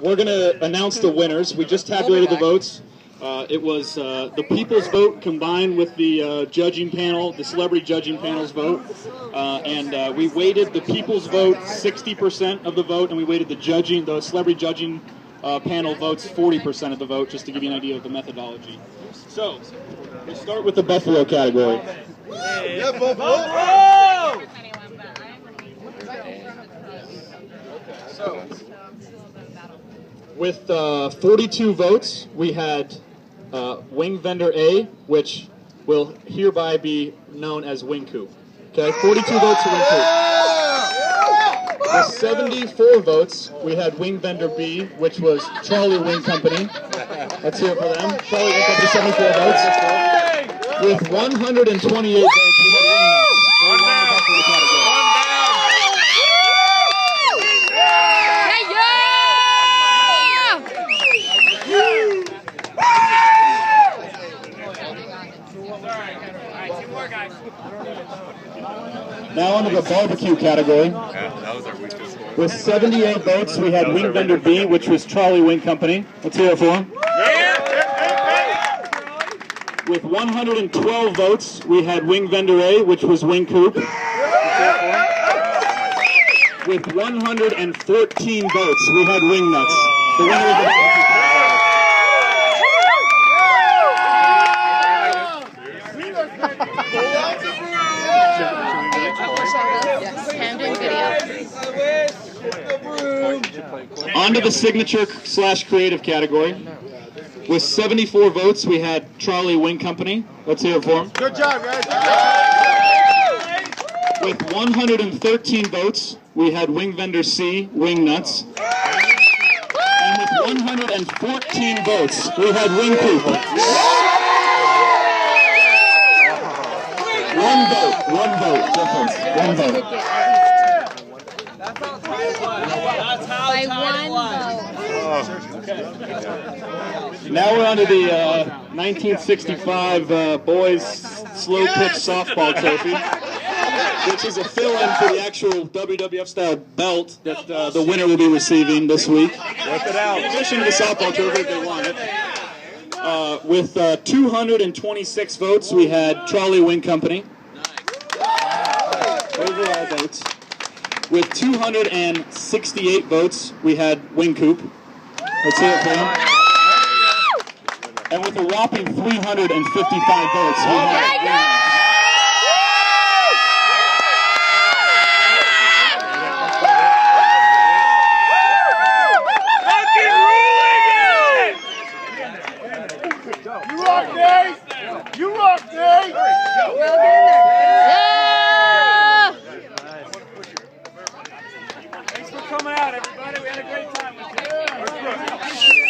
we're going to announce the winners. We just tabulated the votes. It was the people's vote combined with the judging panel, the celebrity judging panel's vote. And we weighted the people's vote 60% of the vote, and we weighted the celebrity judging panel votes 40% of the vote, just to give you an idea of the methodology. So, we'll start with the Buffalo category. Yeah, Buffalo! So, with 42 votes, we had Wing Vendor A, which will hereby be known as Wing Coop. Okay, 42 votes for Wing Coop. With 74 votes, we had Wing Vendor B, which was Trolley Wing Company. Let's hear it for them. Trolley Wing Company, 74 votes. With 128 votes, we had Wing Nutz. Now onto the barbecue category. With 78 votes, we had Wing Vendor B, which was Trolley Wing Company. Let's hear it for him. With 112 votes, we had Wing Vendor A, which was Wing Coop. With 114 votes, we had Wing Nutz. The winner of the barbecue category. On to the signature/creative category. With 74 votes, we had Trolley Wing Company. Let's hear it for them. Good job, guys. With 113 votes, we had Wing Vendor C, Wing Nutz. And with 114 votes, we had Wing Coop. One vote difference. One vote. By one vote. Now we're on to the 1965 boys slow pitch softball trophy, which is a fill-in for the actual WWF-style belt that the winner will be receiving this week. Work it out. In addition to the softball trophy, they won it. With 226 votes, we had Trolley Wing Company. Overall votes. With 268 votes, we had Wing Coop. Let's hear it for him. And with a whopping 355 votes, we had Wing Nutz. You rock, Dave! You rock, Dave! Thanks for coming out, everybody. We had a great time with you.